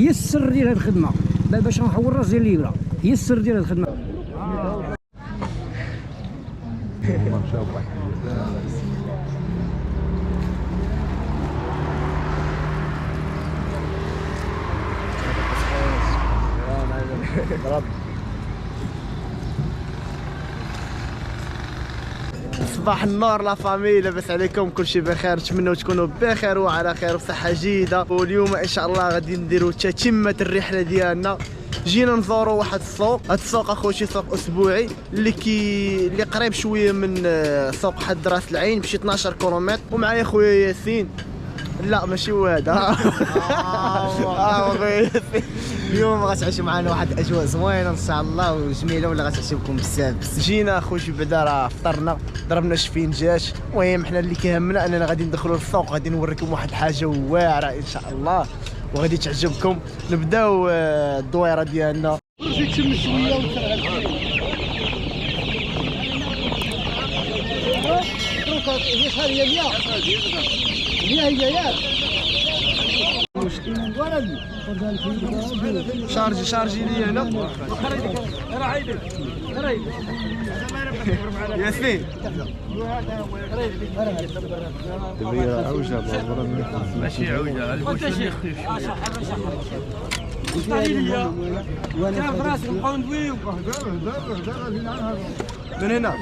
هي السر ديال هذه الخدمه باش نحول الراس ديال الليبره، هي السر ديال هذه الخدمه. صباح النور لا فامي، لاباس عليكم؟ كلشي بخير، نتمنوا تكونوا بخير وعلى خير وصحه جيده. واليوم ان شاء الله غادي نديروا تتمه الرحله ديالنا. جينا نزوروا واحد السوق، هذا السوق اخوتي سوق اسبوعي اللي قريب شويه من سوق حد راس العين بشي 12 كيلومتر. ومعايا خويا ياسين، لا ماشي هو هذا خويا ياسين. اليوم غتعيشوا معنا واحد الاجواء زوينه ان شاء الله وجميله ولا غتعجبكم بزاف. جينا اخوتي بعدا راه فطرنا، ضربنا شفينجات. المهم حنا اللي كيهمنا اننا غادي ندخلوا للسوق، غادي نوريكم واحد الحاجه واعره ان شاء الله وغادي تعجبكم. نبداو الدويره ديالنا. شارجي لي هنا ياسين. ماشي عوجه، البوشي كان راسك نبقاو ندويو من هنا.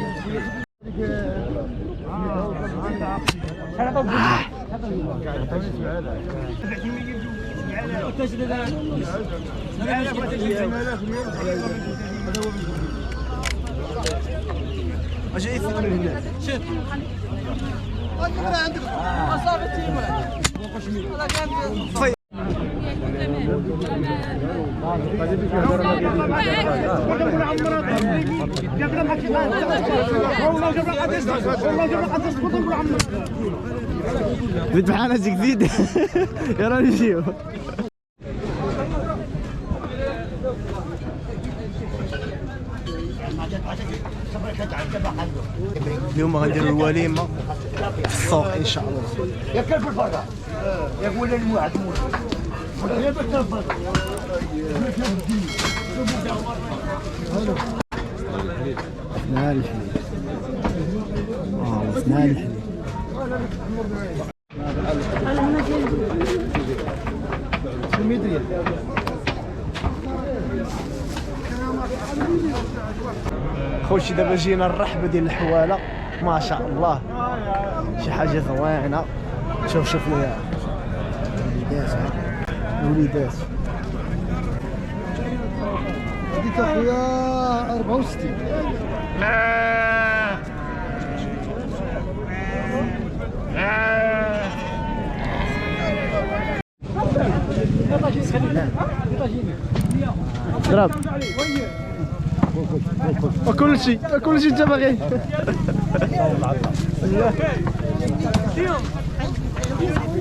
اجي يثبت من هنا. شوف عندك صافي تيما زيد معانا زيد يلا نجيو. اليوم غنديروا الوليمه في السوق ان شاء الله. يا كلب الفرقه يا ولا الموعد يا بالتلفز خوتي دابا جينا الرحبه ديال الحواله ما شاء الله، شي حاجه زوينه. شوف ليا الوليدات هذيك اخويا 64. ضرب كل شيء انت باغي.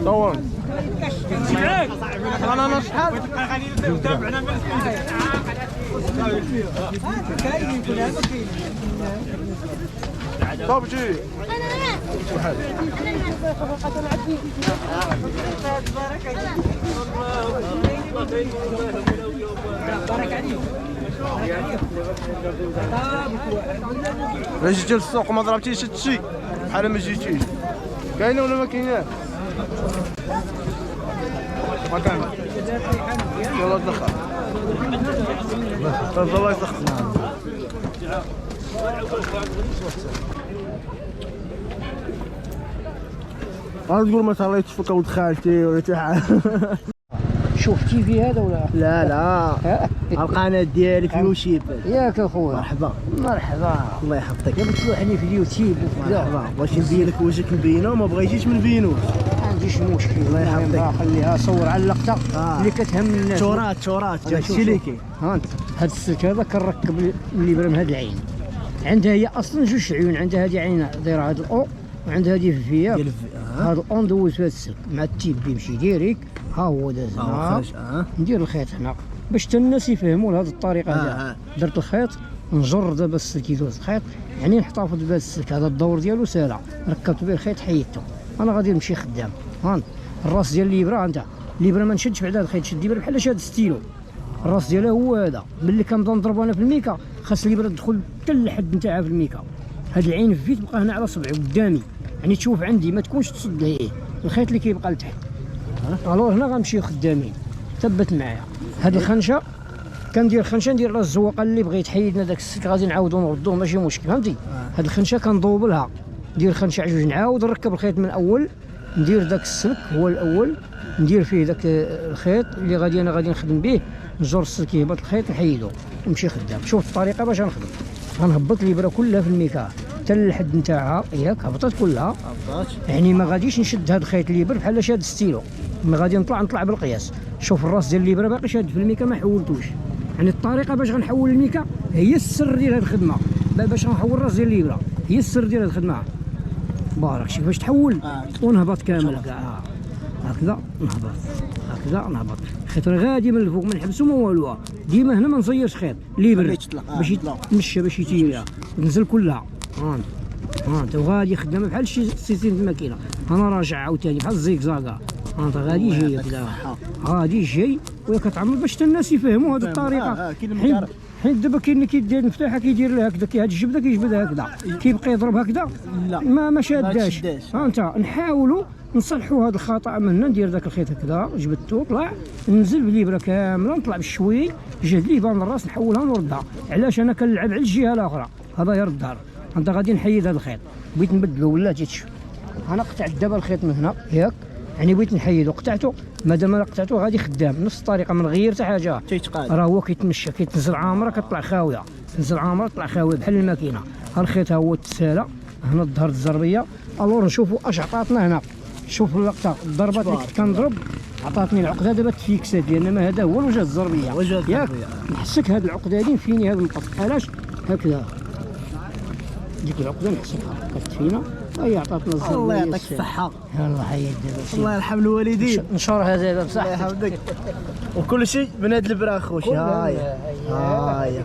طول انا شحال غادي نتابعنا طب جي شحال لا جيتي للسوق وما ضربتيش هادشي بحال ما جيتيش. كاينه ولا ما كايناش؟ ما كاين. يلا دخل الله يسخر. تقول ما صليتش فيك ولد خالتي ولا شي حاجه. شفتي في هذا ولا لا القناه ديالك في اليوتيوب. ياك اخويا؟ مرحبا الله يحفظك. يا بتلوحني في اليوتيوب مرحبا. بغيتي نبين لك وجهك نبينو ما بغيتيش ما نبينوش. ما عنديش مشكل. الله يحفظك. خليها صور على اللقطه اللي كتهم الناس. تورات هادشي اللي كاين. ها انت هاد السلك هذا كنركب الليبره من هاد العين. عندها هي اصلا جوج عيون، عندها هذه عينه دايره هاد الاو وعندها هذه في الفياق. هاد الاو ندوز في هاد السلك مع التيب بيمشي ديريك. ها هو داز هنا. ندير الخيط هنا باش حتى الناس يفهموا لهاد الطريقه هذه. درت الخيط نجر دابا السلك يدوز الخيط، يعني نحتفظ بهذا السلك. هذا الدور ديالو ساهله، ركبت به الخيط حيدته. انا غادي نمشي خدام. ها الراس ديال الليبره انت الليبره ما نشدش بعد هذا الخيط، شد الليبره بحال هاد ستيلو، الراس ديالها هو هذا. ملي كنبدا نضربو انا في الميكا خاص الليبره تدخل حتى الحد نتاعها في الميكا. هاد العين في تبقى هنا على صبعي قدامي، يعني تشوف عندي ما تكونش تصد ليه الخيط اللي كيبقى لتحت. الوغ هنا غنمشيو خدامين. ثبت معايا هاد الخنشه، كندير خنشه ندير راه الزواقه اللي بغى يتحيدنا داك السلك غادي نعاودو نردوه ماشي مشكل، فهمتي. هاد الخنشه كندوبلها، ندير خنشه عجوج نعاود نركب الخيط من الاول، ندير داك السلك هو الاول، ندير فيه داك الخيط اللي غادي انا غادي نخدم به، نجر السلك يهبط الخيط نحيدو ونمشي خدام. شوف الطريقه باش غنخدم، غنهبط الابره كلها في الميكا حتى الحد نتاعها، ياك هبطت كلها، يعني ما غاديش نشد هاد الخيط الابر بحال شاد ستيلو، ما غادي نطلع بالقياس. شوف الراس ديال الابره باقي شاد في الميكا ما حولتوش، يعني الطريقه باش غنحول الميكا هي السر ديال هاد الخدمه. باش غنحول الراس ديال الابره هي السر ديال هاد الخدمه. بارك شي كيفاش تحول ونهبط كامل كاع هكذا، نهبط هكذا نهبط. الخيط غادي من الفوق ما نحبسو ما والو، ديما هنا ما نزيرش خيط الابر باش يتمشى باش يتيريها تنزل كلها. انت وغادي خدامه بحال شي سيستم الماكينه. انا راجع عاوتاني بحال الزيكزاكا، انت غادي جاي كذا غادي جاي ويا كتعمر باش حتى الناس يفهموا هذه الطريقه. حيت دابا كاين اللي كيدير المفتاحه كيدير لها هكذا، هاد الجبده كيجبدها هكذا، كيبقى يضرب هكذا ما شاداش. انت نحاولوا نصلحوا هذا الخطا من هنا. ندير ذاك الخيط هكذا جبدته طلع، ننزل بالابره كامله نطلع بالشوي جهد لي يبان الراس نحولها ونردها. علاش انا كنلعب على الجهه الاخرى، هذا يرد الدار. انت غادي نحيد هذا الخيط، بغيت نبدلو ولا تشوف انا قطعت دابا الخيط من هنا ياك، يعني بغيت نحيدو قطعته، مادام انا قطعته غادي خدام نفس الطريقه ما نغير حتى حاجه. راه هو كيتمشى كيتنزل عامره كتطلع خاويه، تنزل عامره تطلع خاويه بحال الماكينه. ها الخيط ها هو تسالى هنا ظهرت الزربيه. الور نشوفوا اش عطاتنا هنا. شوف اللقطه الضربات اللي كنت كنضرب عطاتني العقده دابا تفيكسات ديالنا، ما هذا هو الوجه الزربيه ياك. نحسك هاد العقده هادي فيني هذا النقص علاش هكذا، ديك العقده نحسكها كتفينا هي عطاتنا الزربيه. الله يعطيك الصحه. يلاه حيد دابا الله يرحم الوالدين. نشرها دابا بصح الله يحفظك. وكل شيء من هاد البرا خوشي. هاهي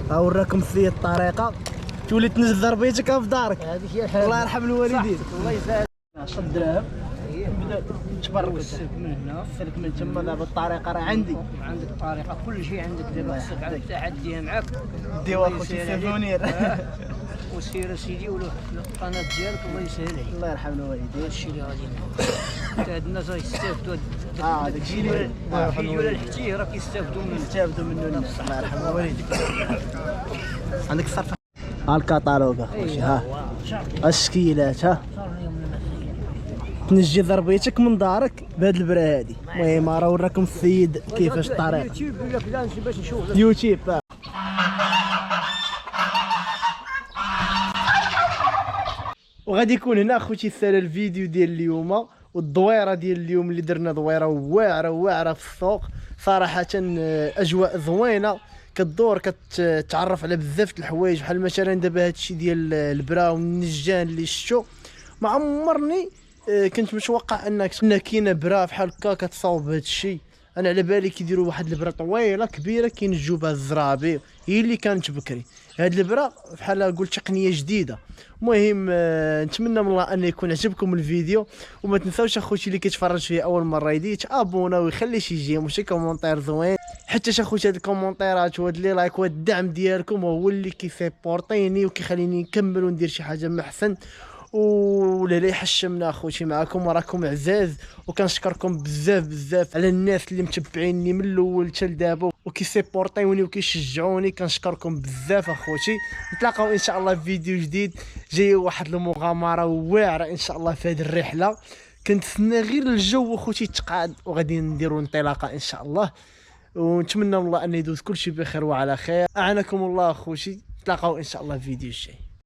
ها وراكم فيه الطريقه تولي تنزل ضربيتك في دارك. الله يرحم الوالدين. الله يسهل. 10 دراهم نبدا نتبرك السلك من هنا، السلك من تما. دابا الطريقه راه عندي، عندك الطريقه كل شيء عندك دابا، خصك عاد تحديها معاك ديوا خوتي سيفونير. وسير سيدي ولو القناه ديالك الله يسهل عليك. الله يرحم الوالدين. هذا الشيء اللي غادي ندير. هاد الناس يستافدوا داك الشيء اللي الفيديو ولا الحتيه راه كيستافدوا منه. الله يرحم الوالدين. عندك الصرف. ها الكاتالوج اخويا، ها الشكيلات، ها تنجي ضربيتك من دارك بهاد البرا هادي. المهم راه وراكم السيد كيفاش الطريقه. يوتيوب ولا كذا باش نشوف يوتيوب. وغادي يكون هنا اخوتي السالا الفيديو ديال اليوم، والدويره ديال اليوم اللي درنا دويره واعره في السوق صراحه. اجواء زوينه كدور كتعرف على بزاف د الحوايج، بحال مثلا دابا هادشي ديال البرا والنجان اللي شفتو. ما عمرني كنت متوقع ان كاينه برا بحال هكا كتصاوب هادشي. انا على بالي كيديروا واحد البرا طويله كبيره كينجوا بها الزرابي، هي اللي كانت بكري. هاد البرا بحال قلت تقنيه جديده. المهم نتمنى من الله ان يكون عجبكم الفيديو، وما تنساوش اخوتي اللي كيتفرج فيه اول مره يتابونا ويخلي شي جيم وشي كومونتير زوين. حتى اخوتي هاد الكومونتيرات وهاد لي لايك وهاد الدعم ديالكم هو اللي كيسيبورتيني وكيخليني نكمل وندير شي حاجه محسن. ولا يحشمنا اخوتي معكم وراكم عزاز، وكنشكركم بزاف على الناس اللي متبعيني من الاول حتى لدابا وكيسيبورتيوني وكيشجعوني. كنشكركم بزاف اخوتي. نتلاقاو ان شاء الله في فيديو جديد جاي، واحد المغامره واعره ان شاء الله في هذه الرحله. كنتسنى غير الجو اخوتي يتقاد وغادي نديروا انطلاقه ان شاء الله. ونتمنى من الله ان يدوز كل شيء بخير وعلى خير. اعانكم الله اخوتي. نتلاقاو ان شاء الله في فيديو جاي.